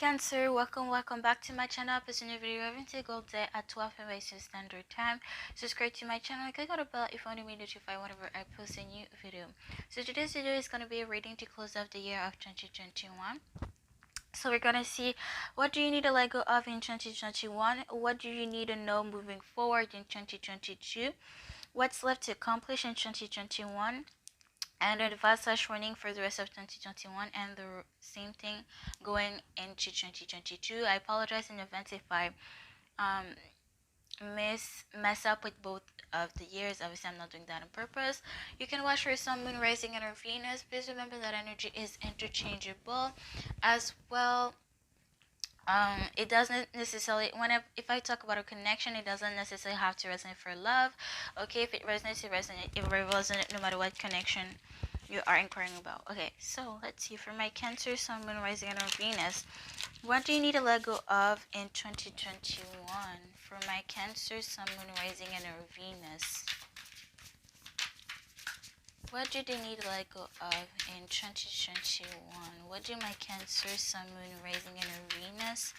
Cancer, welcome back to my channel. It's a new video every single day at 12 p.m. Eastern Standard Time. Subscribe to my channel and click on the bell if you want to be notified whenever I post a new video. So today's video is going to be a reading to close off the year of 2021. So we're going to see, what do you need to let go of in 2021? What do you need to know moving forward in 2022? What's left to accomplish in 2021? And advice/warning for the rest of 2021, and the same thing going into 2022. I apologize in advance if I um mess up with both of the years. Obviously I'm not doing that on purpose. You can watch for Sun, Moon, Rising, and Venus. Please remember that energy is interchangeable as well. It doesn't necessarily, if I talk about a connection, it doesn't necessarily have to resonate for love. Okay, if it resonates, it resonates. It will resonate no matter what connection you are inquiring about. Okay, so let's see, for my Cancer, Sun, Moon, Rising, and Venus, what do you need to let go of in 2021? For my Cancer, Sun, Moon, Rising, and Venus, what do they need to let go of in 2021? What do my Cancer, Sun, Moon, Rising, and Venus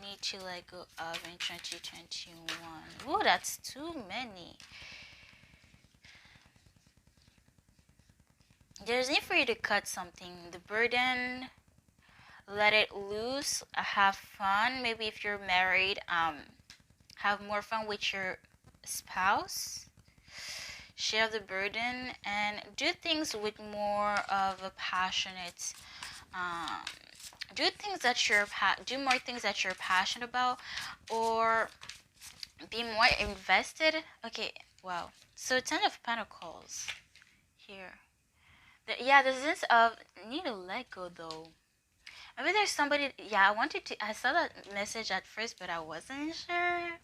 need to let go of in 2021? Oh, that's too many. There's need for you to cut something. The burden, let it loose, have fun. Maybe if you're married, have more fun with your spouse. Share the burden and do things with more of a passionate do more things that you're passionate about, or be more invested. Okay, wow. So 10 of Pentacles here. Yeah, the sense of need to let go though. Maybe there's somebody, yeah, I saw that message at first, but I wasn't sure.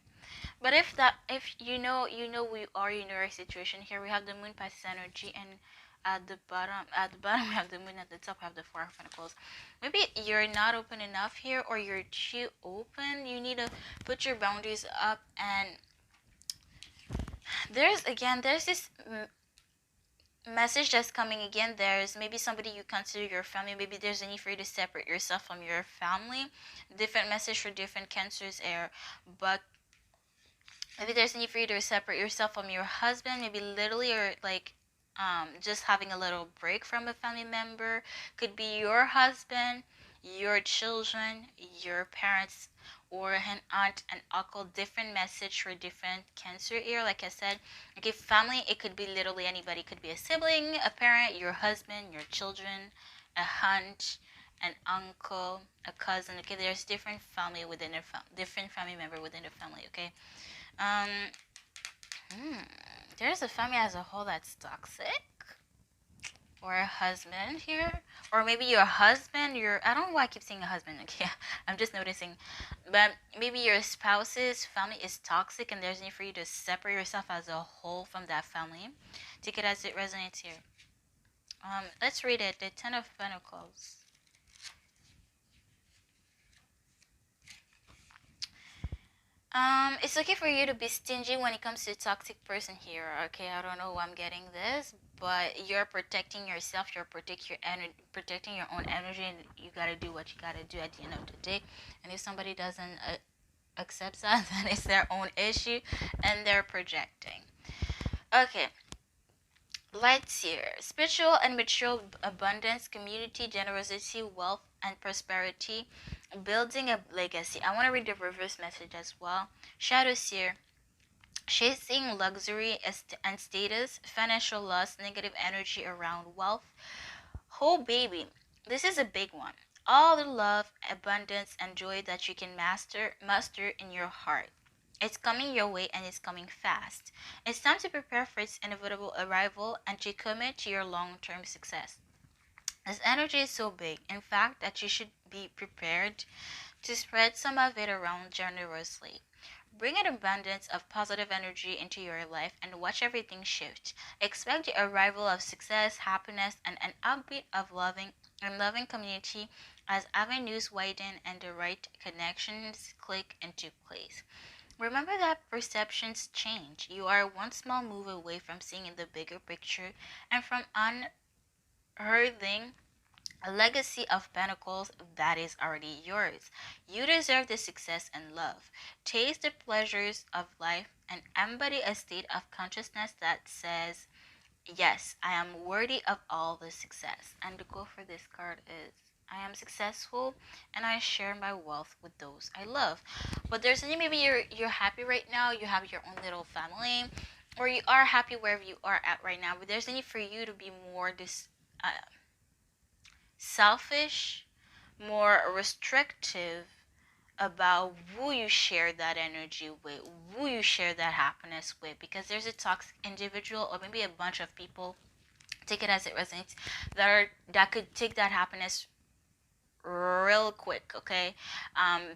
But if you know we are in our situation here, we have the Moon Pisces energy, and at the bottom we have the Moon, at the top we have the Four of Pentacles. Maybe you're not open enough here, or you're too open. You need to put your boundaries up. And there's this message that's coming again. There's maybe somebody you consider your family. Maybe there's a need for you to separate yourself from your family. Different message for different Cancers air. But maybe there's a need for you to separate yourself from your husband, maybe literally, or like just having a little break from a family member. Could be your husband, your children, your parents, or an aunt and uncle. Different message for different Cancer here. Like I said, okay, family, it could be literally anybody. It could be a sibling, a parent, your husband, your children, a aunt, an uncle, a cousin. Okay, there's different family within a different family member within the family. Okay. um there's a family as a whole that's toxic, or a husband here, or maybe your husband, I don't know why I keep saying a husband. Okay, I'm just noticing. But maybe your spouse's family is toxic, and there's need for you to separate yourself as a whole from that family. Take it as it resonates here. Let's read it. The 10 of Pentacles. It's okay for you to be stingy when it comes to a toxic person here. Okay, I don't know why I'm getting this, but you're protecting yourself. You're protecting your own energy, and you gotta do what you gotta do at the end of the day. And if somebody doesn't accept that, then it's their own issue, and they're projecting. Okay. Lights here. Spiritual and material abundance, community, generosity, wealth, and prosperity. Building a legacy. I want to read the reverse message as well. Shadows here. Chasing luxury and status, financial loss, negative energy around wealth. Oh baby, this is a big one. All the love, abundance, and joy that you can muster in your heart. It's coming your way, and it's coming fast. It's time to prepare for its inevitable arrival and to commit to your long-term success. This energy is so big, in fact, that you should be prepared to spread some of it around generously. Bring an abundance of positive energy into your life and watch everything shift. Expect the arrival of success, happiness, and an upbeat of loving community as avenues widen and the right connections click into place. Remember that perceptions change. You are one small move away from seeing the bigger picture and from unearthing A legacy of pentacles that is already yours. You deserve the success and love. Taste the pleasures of life and embody a state of consciousness that says, yes, I am worthy of all the success. And the goal for this card is, I am successful and I share my wealth with those I love. But there's maybe you're happy right now, you have your own little family, or you are happy wherever you are at right now, but there's a need for you to be more selfish, more restrictive about who you share that energy with, who you share that happiness with, because there's a toxic individual or maybe a bunch of people, take it as it resonates, that could take that happiness real quick, okay,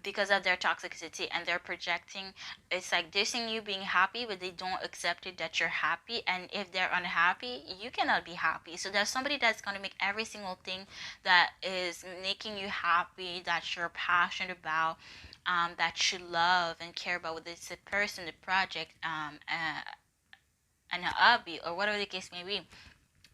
because of their toxicity, and they're projecting. It's like they're seeing you being happy, but they don't accept it that you're happy, and if they're unhappy, you cannot be happy. So there's somebody that's going to make every single thing that is making you happy, that you're passionate about, that you love and care about, whether it's a person, a project, an hobby, or whatever the case may be.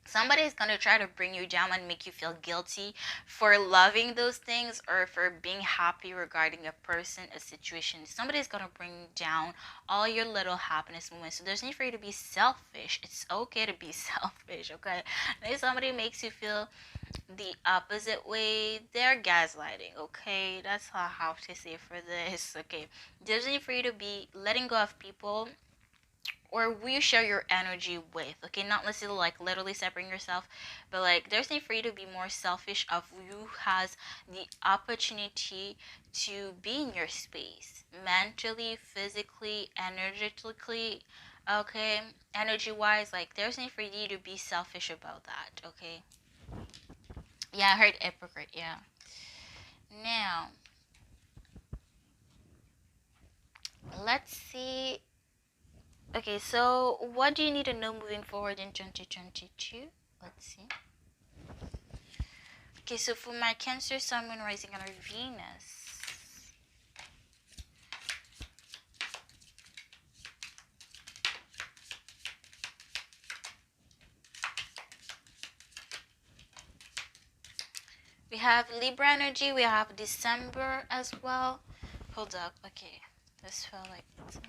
Somebody is going to try to bring you down and make you feel guilty for loving those things or for being happy regarding a person, a situation. Somebody is going to bring down all your little happiness moments. So there's need for you to be selfish. It's okay to be selfish, okay? And if somebody makes you feel the opposite way, they're gaslighting, okay? That's how I have to say for this, okay? There's need for you to be letting go of people or who you share your energy with, okay? Not necessarily like literally separating yourself, but like there's need for you to be more selfish of who has the opportunity to be in your space mentally, physically, energetically, okay? Energy wise, like there's need for you to be selfish about that, okay? Yeah, I heard hypocrite, yeah. Now let's see. Okay, so what do you need to know moving forward in 2022? Let's see. Okay, so for my Cancer, Sun, Moon, Rising, and Venus. We have Libra energy, we have December as well. Hold up, okay. This felt like that.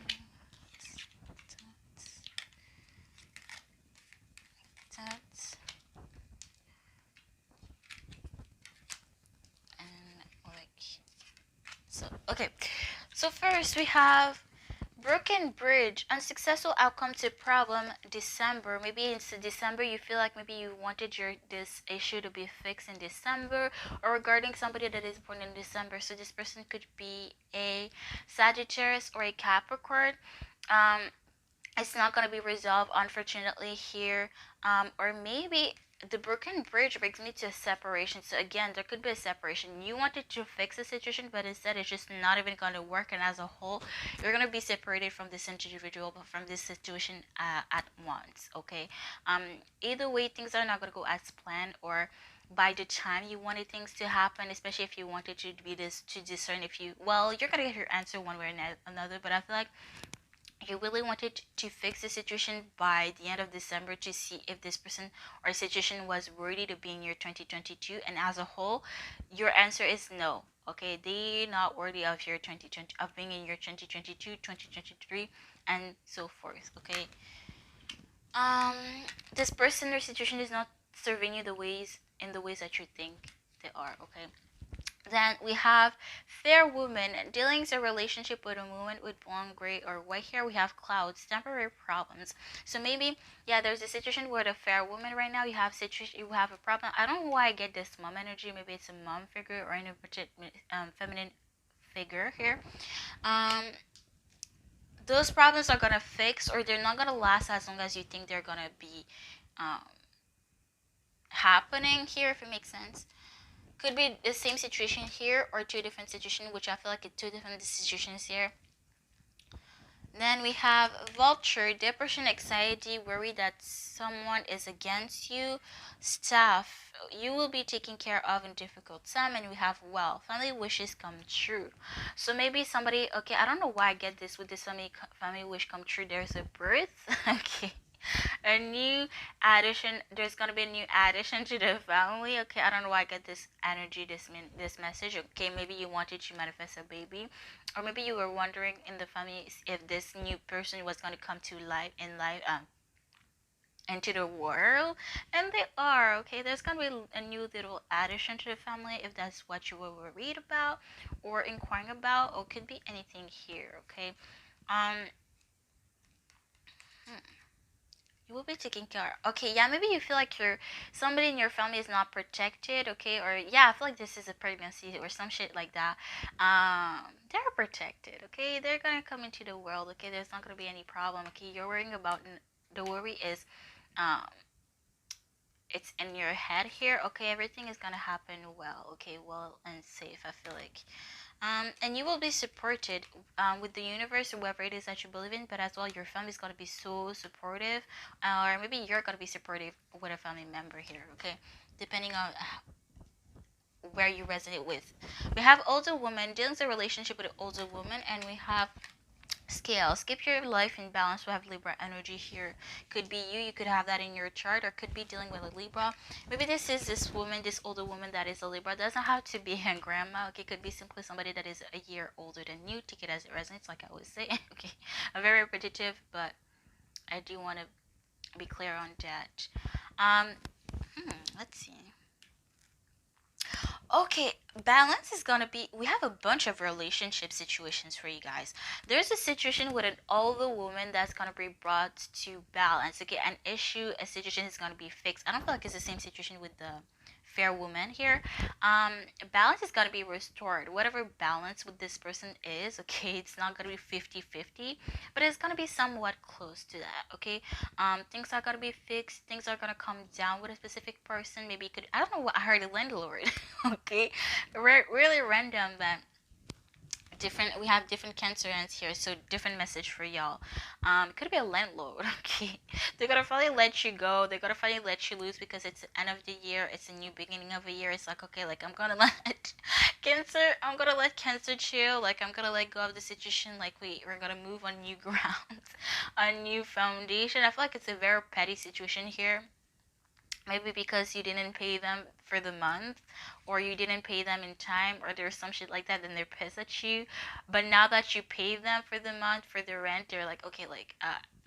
And like so. Okay, so first we have broken bridge, unsuccessful outcome to problem, December. Maybe it's December you feel like maybe you wanted this issue to be fixed in December, or regarding somebody that is born in December. So this person could be a Sagittarius or a Capricorn. It's not going to be resolved, unfortunately, here. Or maybe the broken bridge brings me to a separation. So again, there could be a separation. You wanted to fix the situation, but instead it's just not even going to work, and as a whole you're going to be separated from this individual, but from this situation at once, okay? Either way, things are not going to go as planned, or by the time you wanted things to happen, especially if you wanted to be this to discern if you, well, you're going to get your answer one way or another, but I feel like you really wanted to fix the situation by the end of December to see if this person or situation was worthy to be in your 2022, and as a whole your answer is no, okay? They're not worthy of your 2020, of being in your 2022, 2023, and so forth, okay? This person or situation is not serving you in the ways that you think they are, okay? Then we have fair woman, dealing a relationship with a woman with blonde, gray, or white hair. We have clouds, temporary problems. So maybe, yeah, there's a situation with a fair woman right now. You have a problem. I don't know why I get this mom energy. Maybe it's a mom figure or an feminine figure here. Those problems are gonna fix, or they're not gonna last as long as you think they're gonna be happening here, if it makes sense. Could be the same situation here or two different situations, which I feel like it's two different situations here. Then we have vulture, depression, anxiety, worry that someone is against you, staff, you will be taken care of in difficult time, and we have wealth, family wishes come true. So maybe somebody, okay, I don't know why I get this with this family wish come true. There's a birth, okay. A new addition. There's gonna be a new addition to the family. Okay, I don't know why I get this energy, this message. Okay, maybe you wanted to manifest a baby, or maybe you were wondering in the family if this new person was gonna come to life in life. Into the world, and they are. Okay, there's gonna be a new little addition to the family if that's what you were worried about or inquiring about, or could be anything here. Okay, um hmm, you will be taken care of. Okay, yeah, maybe you feel like you're somebody in your family is not protected. Okay, or yeah, I feel like this is a pregnancy or some shit like that. They're protected. Okay, they're gonna come into the world. Okay, there's not gonna be any problem. Okay, you're worrying about, the worry is um it's in your head here. Okay, everything is gonna happen well. Okay, well and safe, I feel like. And you will be supported with the universe or whoever it is that you believe in, but as well your family is gonna be so supportive, or maybe you're gonna be supportive with a family member here. Okay, depending on where you resonate with. We have older woman dealing with a relationship with an older woman, and we have scales. Keep your life in balance. We have Libra energy here. Could be you. You could have that in your chart, or could be dealing with a Libra. Maybe this is this woman, this older woman that is a Libra. Doesn't have to be a grandma. Okay, could be simply somebody that is a year older than you. Take it as it resonates, like I always say. Okay, I'm very repetitive, but I do want to be clear on that. Um, let's see. Okay, balance is gonna be. We have a bunch of relationship situations for you guys. There's a situation with an older woman that's gonna be brought to balance. Okay, an issue, a situation is gonna be fixed. I don't feel like it's the same situation with the fair woman here. um Balance is gonna be restored, whatever balance with this person is. Okay, it's not gonna be 50-50, but it's gonna be somewhat close to that. Okay, things are gonna be fixed, things are gonna come down with a specific person. Maybe you could, I don't know what I heard, a landlord. Okay, really random, but different. We have different cancer ends here, so different message for y'all. It could be a landlord. Okay, they're gonna finally let you go, they're gonna finally let you loose because it's the end of the year, it's a new beginning of a year. It's like, okay, like I'm gonna let cancer, I'm gonna let cancer chill, like I'm gonna let go of the situation, like we're gonna move on new grounds, a new foundation. I feel like it's a very petty situation here. Maybe because you didn't pay them for the month, or you didn't pay them in time, or there's some shit like that, then they're pissed at you. But now that you pay them for the month, for the rent, they're like, okay, like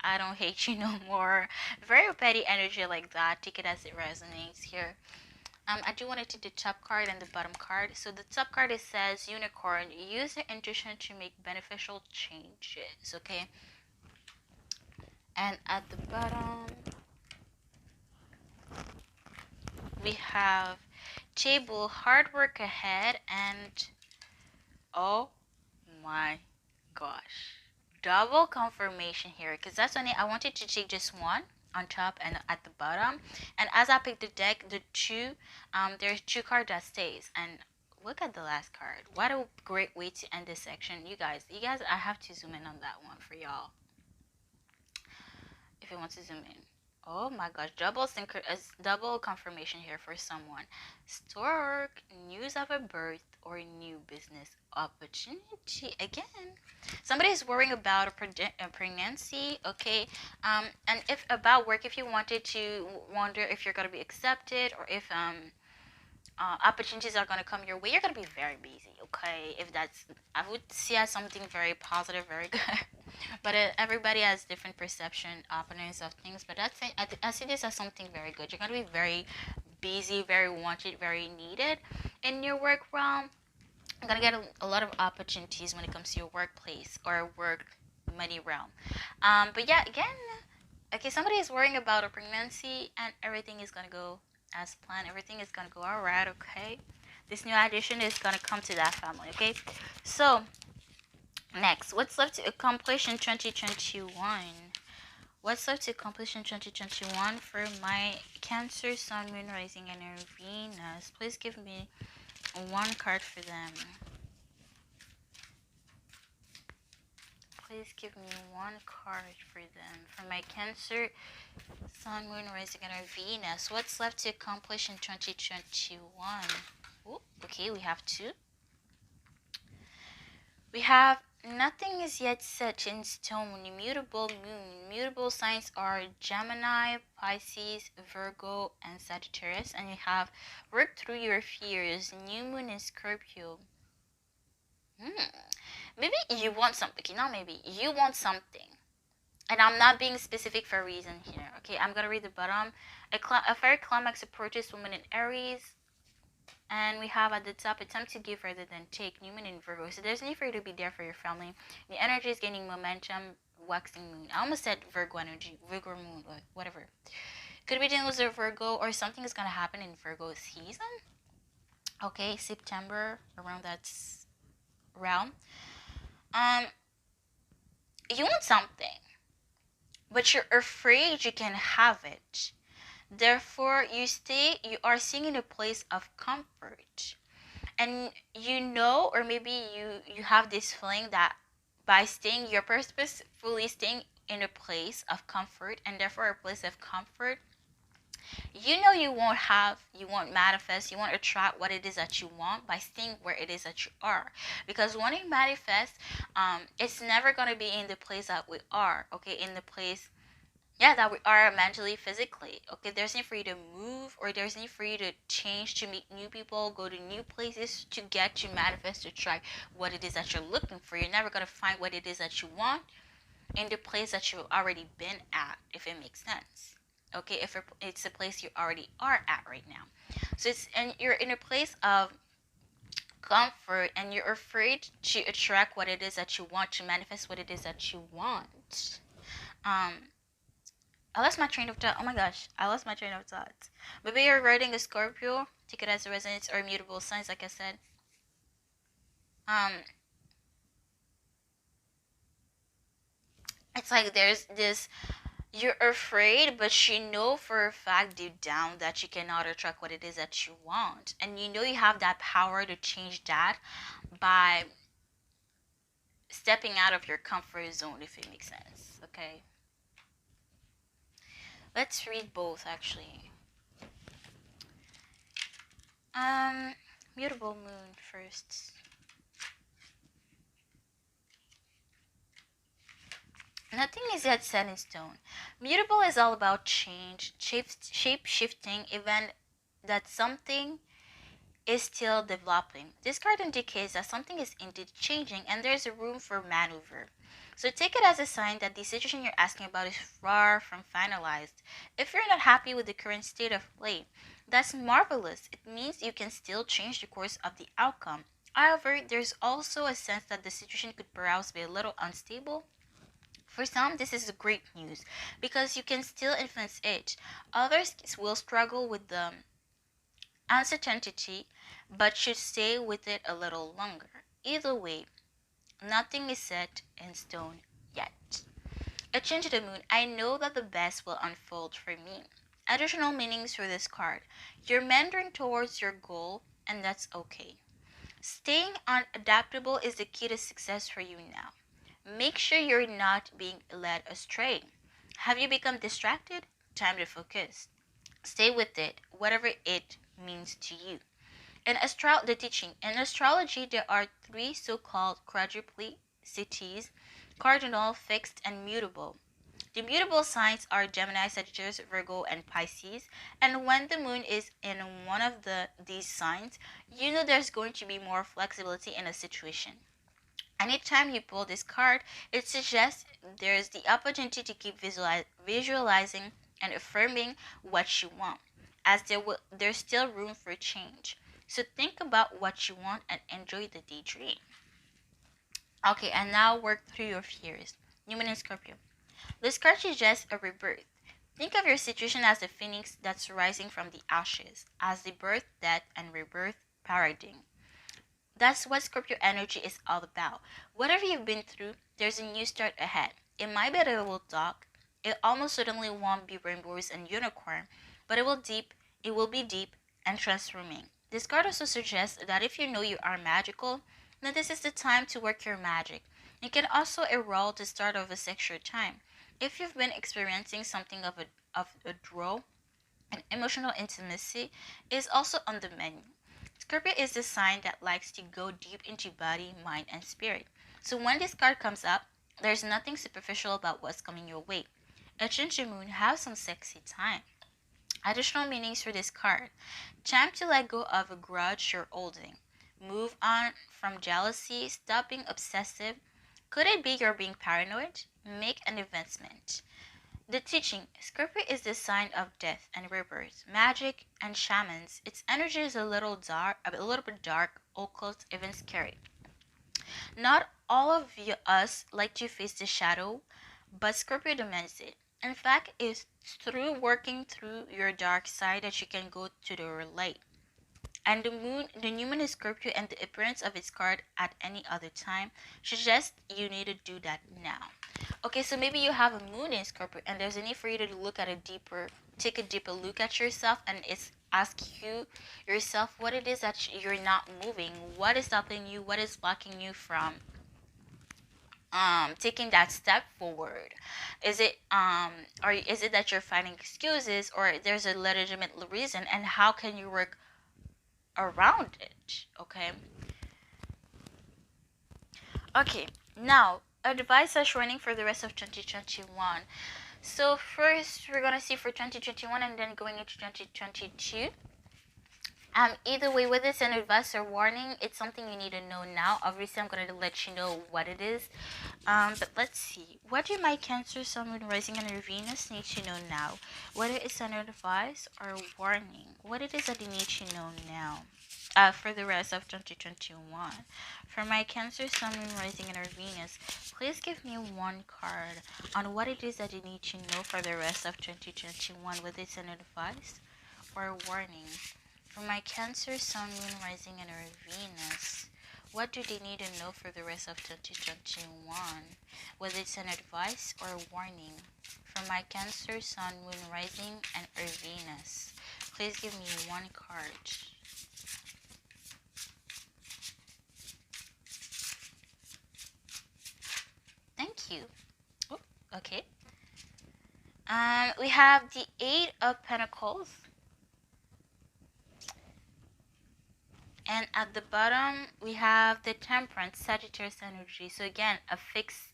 I don't hate you no more. Very petty energy like that. Take it as it resonates here. I do want to take the top card and the bottom card. So the top card, it says unicorn. Use your intuition to make beneficial changes. Okay, and at the bottom we have table, hard work ahead, and oh my gosh, double confirmation here, because that's only I wanted to take just one on top and at the bottom. And as I picked the deck, the two, there's two cards that stays. And look at the last card. What a great way to end this section. You guys, I have to zoom in on that one for y'all if you want to zoom in. Oh my gosh, double confirmation here for someone. Stork, news of a birth or a new business opportunity. Again, somebody is worrying about a pregnancy. Okay, and if about work, if you wanted to wonder if you're gonna be accepted, or if opportunities are going to come your way, you're going to be very busy. Okay, if that's, I would see as something very positive, very good. But everybody has different perception, opinions of things, but I see this as something very good. You're going to be very busy, very wanted, very needed in your work realm. You're going to get a lot of opportunities when it comes to your workplace or work money realm. But yeah, again, okay, somebody is worrying about a pregnancy, and everything is going to go as planned. Everything is gonna go all right. Okay, this new addition is gonna come to that family. Okay, so next, what's left to accomplish in 2021? What's left to accomplish in 2021 for my Cancer, Sun, Moon, Rising, and Venus? Please give me one card for them. Please give me one card for them. For my Cancer, Sun, Moon, Rising, and Venus. What's left to accomplish in 2021? Ooh, okay, we have two. We have Nothing is yet set in stone. Mutable moon. Mutable signs are Gemini, Pisces, Virgo, and Sagittarius. And you have work through your fears. New moon in Scorpio. Maybe you want something. Okay, not maybe. You want something. And I'm not being specific for a reason here. Okay, I'm going to read the bottom. A fiery climax approaches woman in Aries. And we have at the top, attempt to give rather than take, Newman in Virgo. So there's need for you to be there for your family. The energy is gaining momentum, waxing moon. I almost said Virgo energy, Virgo moon, or whatever. Could be dealing with a Virgo, or something is going to happen in Virgo season. Okay, September, around that realm. You want something, but you're afraid you can have it. Therefore, you are staying in a place of comfort. And you know, or maybe you have this feeling that by staying, you're purposefully staying in a place of comfort, and therefore a place of comfort, you know, you won't manifest, you won't attract what it is that you want by staying where it is that you are. Because wanting manifest, it's never going to be in the place that we are, okay, in the place, yeah, that we are mentally, physically. Okay, there's need for you to move, or there's need for you to change, to meet new people, go to new places, to get to manifest, to try what it is that you're looking for. You're never going to find what it is that you want in the place that you've already been at, if it makes sense. Okay, if it's a place you already are at right now. So and you're in a place of comfort, and you're afraid to attract what it is that you want, to manifest what it is that you want. I lost my train of thought. Oh my gosh, I lost my train of thought. Maybe you're riding a Scorpio, take it as a resonance, or mutable signs, like I said. It's like there's this, you're afraid, but you know for a fact deep down that you cannot attract what it is that you want. And you know you have that power to change that by stepping out of your comfort zone, if it makes sense. Okay. Let's read both actually. Mutable moon first. Nothing is yet set in stone. Mutable is all about change, shape shifting, even that something is still developing. This card indicates that something is indeed changing and there's a room for maneuver. So take it as a sign that the situation you're asking about is far from finalized. If you're not happy with the current state of play, that's marvelous. It means you can still change the course of the outcome. However, there's also a sense that the situation could perhaps be a little unstable. For some, this is great news because you can still influence it. Others will struggle with the uncertainty but should stay with it a little longer. Either way, nothing is set in stone yet. A change of the moon. I know that the best will unfold for me. Additional meanings for this card. You're meandering towards your goal, and that's okay. Staying unadaptable is the key to success for you now. Make sure you're not being led astray. Have you become distracted? Time to focus. Stay with it, whatever it means to you. In the teaching, in astrology, there are three so-called quadruplicities: cardinal, fixed, and mutable. The mutable signs are Gemini, Sagittarius, Virgo, and Pisces. And when the moon is in one of these signs, you know there's going to be more flexibility in a situation. Anytime you pull this card, it suggests there's the opportunity to keep visualizing and affirming what you want, as there's still room for change. So think about what you want and enjoy the daydream. Okay, and now work through your fears. New Moon in Scorpio. This card suggests a rebirth. Think of your situation as the phoenix that's rising from the ashes, as the birth, death, and rebirth paradigm. That's what Scorpio energy is all about. Whatever you've been through, there's a new start ahead. It might be a little dark. It almost certainly won't be rainbows and unicorn, but it will be deep and transforming. This card also suggests that if you know you are magical, then this is the time to work your magic. It can also herald the start of a sexual time. If you've been experiencing something of a draw, and emotional intimacy is also on the menu. Scorpio is the sign that likes to go deep into body, mind, and spirit. So when this card comes up, there's nothing superficial about what's coming your way. A ginger moon has some sexy time. Additional meanings for this card. Time to let go of a grudge you're holding. Move on from jealousy. Stop being obsessive. Could it be you're being paranoid? Make an investment. The teaching. Scorpio is the sign of death and rebirth, magic and shamans. Its energy is a little bit dark, occult, even scary. Not all of us like to face the shadow, but Scorpio demands it. In fact, it's through working through your dark side that you can go to the light. And the new moon is Scorpio, and the appearance of its card at any other time suggests you need to do that now. Okay, so maybe you have a moon in Scorpio, and there's a need for you to take a deeper look at yourself, and it's ask you yourself what it is that you're not moving, what is stopping you, what is blocking you from taking that step forward. Is it or is it that you're finding excuses, or there's a legitimate reason, and how can you work around it? Okay, now advice is running for the rest of 2021. So first we're gonna see for 2021 and then going into 2022. Either way, whether it's an advice or warning, it's something you need to know now. Obviously I'm going to let you know what it is, but let's see, what do my Cancer, Sun, Moon, Rising, and Venus need to know now, whether it's an advice or warning, what it is that you need to know now for the rest of 2021. For my Cancer, Sun, Moon, Rising, and Venus, please give me one card on what it is that you need to know for the rest of 2021, whether it's an advice or warning. For my Cancer, Sun, Moon, Rising, and Venus, what do they need to know for the rest of 2021? Whether it's an advice or warning. For my Cancer, Sun, Moon, Rising, and Venus, please give me one card. Thank you. Oh, okay. We have the Eight of Pentacles. And at the bottom, we have the Temperance, Sagittarius energy. So again, a fixed,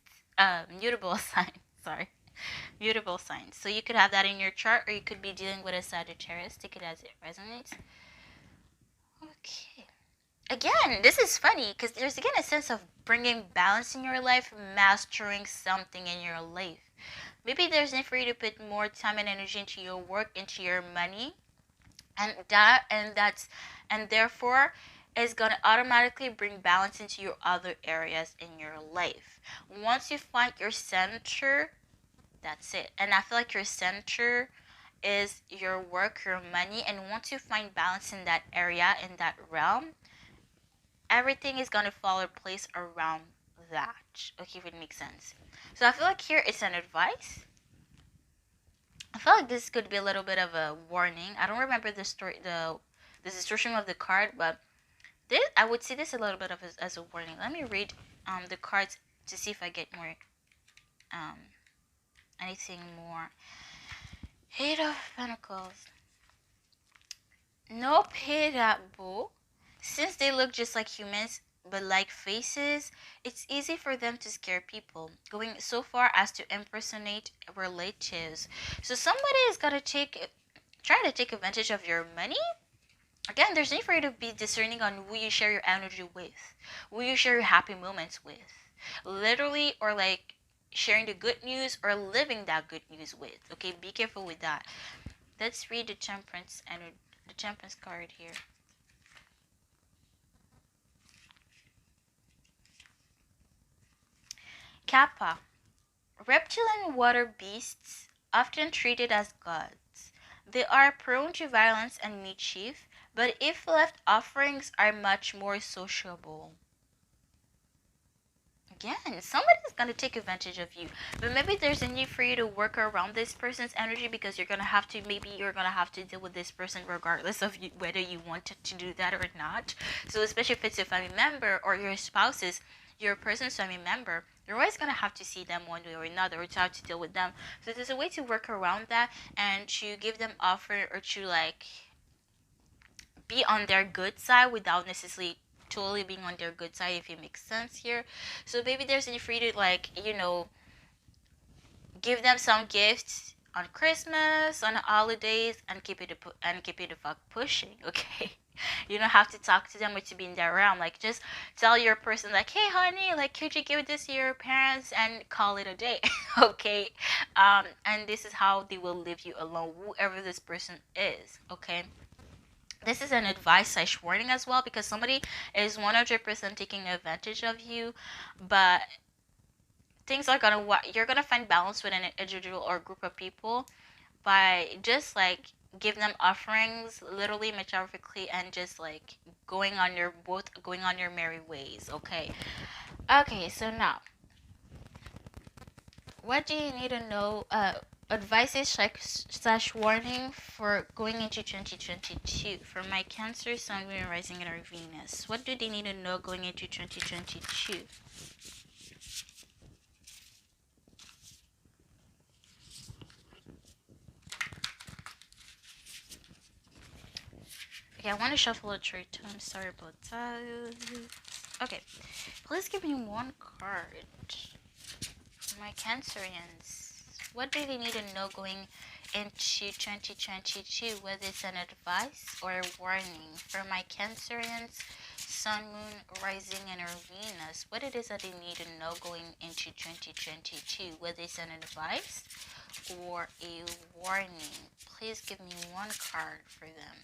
mutable sign. Sorry, mutable sign. So you could have that in your chart, or you could be dealing with a Sagittarius. Take it as it resonates. Okay. Again, this is funny because there's again a sense of bringing balance in your life, mastering something in your life. Maybe there's need for you to put more time and energy into your work, into your money, and therefore is going to automatically bring balance into your other areas in your life. Once you find your center, that's it. And I feel like your center is your work, your money, and once you find balance in that area, in that realm, everything is going to fall in place around that. Okay, if it makes sense. So I feel like here it's an advice. I feel like this could be a little bit of a warning. I don't remember the story, the distortion of the card, but this, I would see this a little bit of as a warning. Let me read the cards to see if I get more anything more. Eight of Pentacles. No beau. Since they look just like humans but like faces, it's easy for them to scare people, going so far as to impersonate relatives. So somebody is gonna try to take advantage of your money. Again, there's need for you to be discerning on who you share your energy with, who you share your happy moments with, literally, or like sharing the good news or living that good news with. Okay, be careful with that. Let's read the Temperance and the Temperance card here. Kappa. Reptilian water beasts, often treated as gods. They are prone to violence and mischief, but if left, offerings are much more sociable. Again, somebody's going to take advantage of you, but maybe there's a need for you to work around this person's energy, because you're going to have to deal with this person regardless of whether you want to do that or not. So especially if it's a family member or your spouse's, your person's family member, you're always going to have to see them one way or another, or to have to deal with them. So there's a way to work around that and to give them offer, or to like be on their good side without necessarily totally being on their good side, if it makes sense here. So maybe there's a need for you to, like, you know, give them some gifts on Christmas, on the holidays, and keep it the fuck pushing, okay? You don't have to talk to them or to be in their realm. Like, just tell your person, like, hey honey, like, could you give this to your parents, and call it a day. Okay? And this is how they will leave you alone, whoever this person is, okay? This is an advice / warning as well, because somebody is 100% taking advantage of you, but things are gonna you're gonna find balance with an individual or group of people by just like give them offerings, literally, metaphorically, and just like going on your merry ways. Okay, so now, what do you need to know? Advices / warning for going into 2022 for my Cancer, Sun, Moon, Rising, and our Venus. What do they need to know going into 2022? Okay, I want to shuffle a trade too. I'm sorry about that. Okay, please give me one card for my Cancerians. What do they need to know going into 2022? Whether it's an advice or a warning for my Cancerians, Sun, Moon, Rising, and our Venus. What it is that they need to know going into 2022? Whether it's an advice or a warning. Please give me one card for them.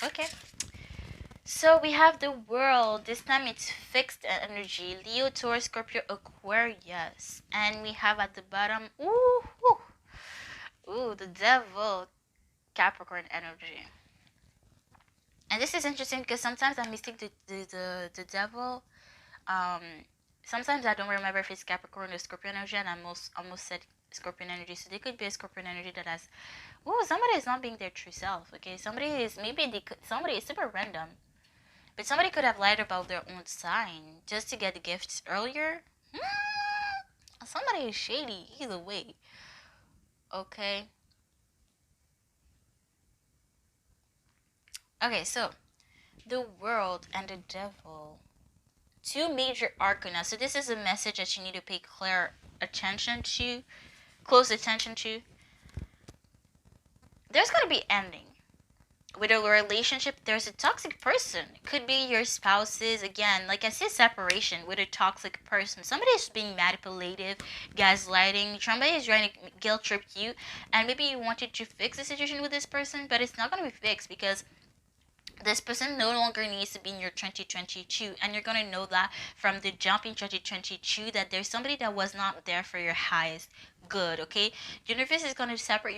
Okay, so we have the World. This time it's fixed energy: Leo, Taurus, Scorpio, Aquarius. And we have at the bottom, the Devil, Capricorn energy. And this is interesting because sometimes I mistake the Devil. Sometimes I don't remember if it's Capricorn or Scorpio energy, and I almost said Scorpion energy. So there could be a Scorpion energy that has, somebody is not being their true self. Okay, somebody is super random, but somebody could have lied about their own sign just to get the gifts earlier. Somebody is shady either way. Okay. Okay, so the World and the Devil, two major arcana. So this is a message that you need to pay close attention to. There's gonna be ending with a relationship. There's a toxic person. It could be your spouses. Again, like I said, separation with a toxic person. Somebody is being manipulative, gaslighting. Somebody is trying to guilt trip you, and maybe you wanted to fix the situation with this person, but it's not gonna be fixed because this person no longer needs to be in your 2022, and you're going to know that from the jump in 2022 that there's somebody that was not there for your highest good. Okay, universe is going to separate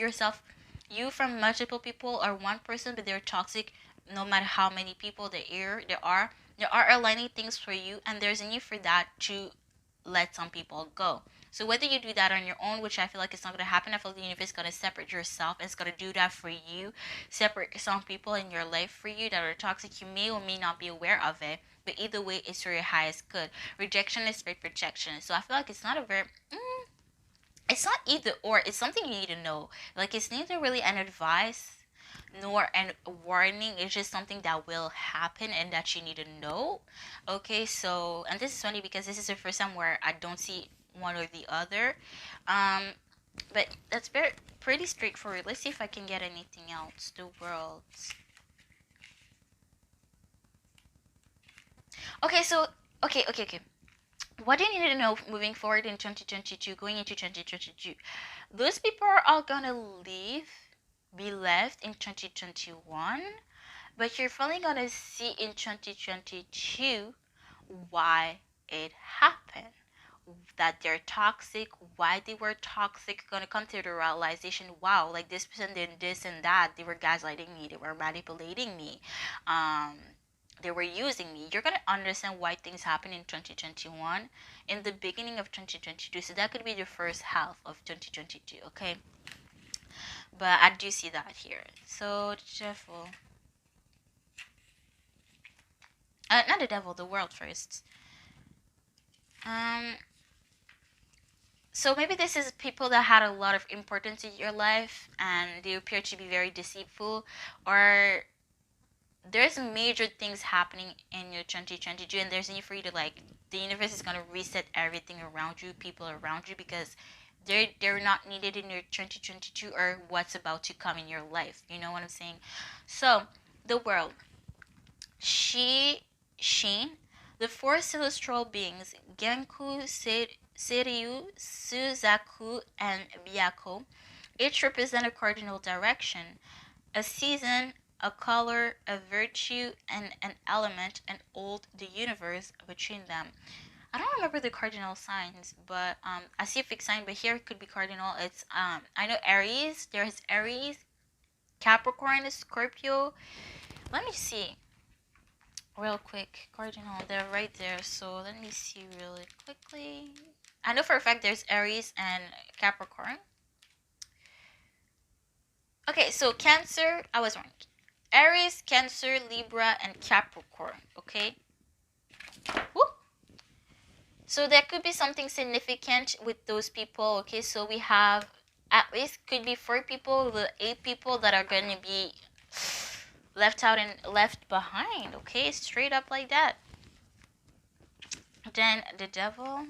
you from multiple people or one person, but they're toxic. No matter how many people there are aligning things for you, and there's a need for that to let some people go. So whether you do that on your own, which I feel like it's not going to happen, I feel like the universe is going to separate yourself, and it's going to do that for you. Separate some people in your life for you that are toxic. You may or may not be aware of it, but either way, it's for your highest good. Rejection is for protection. So I feel like it's not a very... it's not either or. It's something you need to know. Like, it's neither really an advice nor a warning. It's just something that will happen and that you need to know. Okay, so, and this is funny because this is the first time where I don't see one or the other, but that's pretty straightforward. Let's see if I can get anything else. The World. Okay, so okay. What do you need to know moving forward in 2022, going into 2022? Those people are all gonna be left in 2021, but you're finally gonna see in 2022 why it happened, that they're toxic, why they were toxic. You're gonna come to the realization, wow, like this person did this and that. They were gaslighting me, they were manipulating me, they were using me. You're gonna understand why things happen in 2021, in the beginning of 2022. So that could be the first half of 2022, okay? But I do see that here. So, Devil. not the devil, the world first. Um, so maybe this is people that had a lot of importance in your life and they appear to be very deceitful, or there's major things happening in your 2022 and there's a need for you to like, the universe is going to reset everything around you, people around you, because they're not needed in your 2022 or what's about to come in your life. You know what I'm saying? So the world, Shin, the four celestial beings, Genku, Seiryu, Suzaku, and Byako, each represent a cardinal direction, a season, a color, a virtue, and an element, and hold the universe between them. I don't remember the cardinal signs, but I see a fixed sign, but here it could be cardinal. It's I know Aries. There's Aries, Capricorn, Scorpio. Let me see real quick. Cardinal, they're right there. So let me see really quickly. I know for a fact there's Aries and Capricorn. Okay, so Cancer, I was wrong. Aries, Cancer, Libra, and Capricorn. Okay. Woo. So there could be something significant with those people. Okay, so we have at least could be 4 people, the 8 people that are going to be left out and left behind. Okay, straight up like that. Then the devil.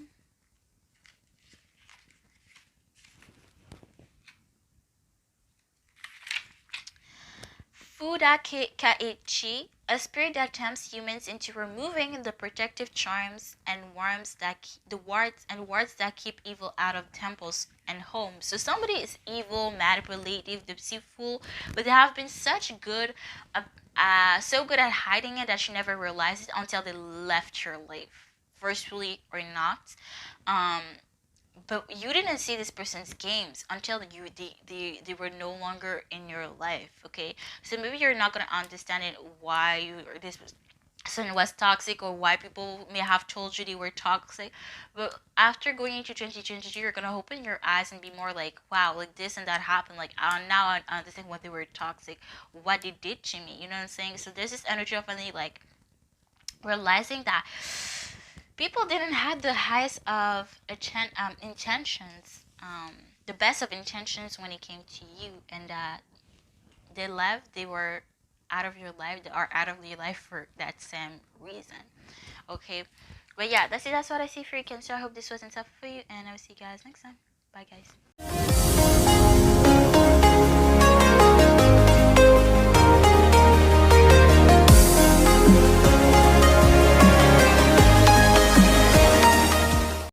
Fudakaichi, a spirit that tempts humans into removing the protective charms and wards that keep evil out of temples and homes. So somebody is evil, manipulative, deceitful, but they have been so good at hiding it that you never realize it until they left your life, forcefully or not. But you didn't see this person's games until they were no longer in your life. Okay, so maybe you're not gonna understand it, why you or this person was toxic, or why people may have told you they were toxic. But after going into 2022, you're gonna open your eyes and be more like, wow, like this and that happened, like now I understand why they were toxic, what they did to me. You know what I'm saying? So there's this energy of finally like realizing that people didn't have the highest of intentions, the best of intentions when it came to you, and that they were out of your life, they are out of your life for that same reason. Okay, but yeah, that's it. That's what I see for you, Cancer. I hope this wasn't tough for you, and I will see you guys next time. Bye, guys.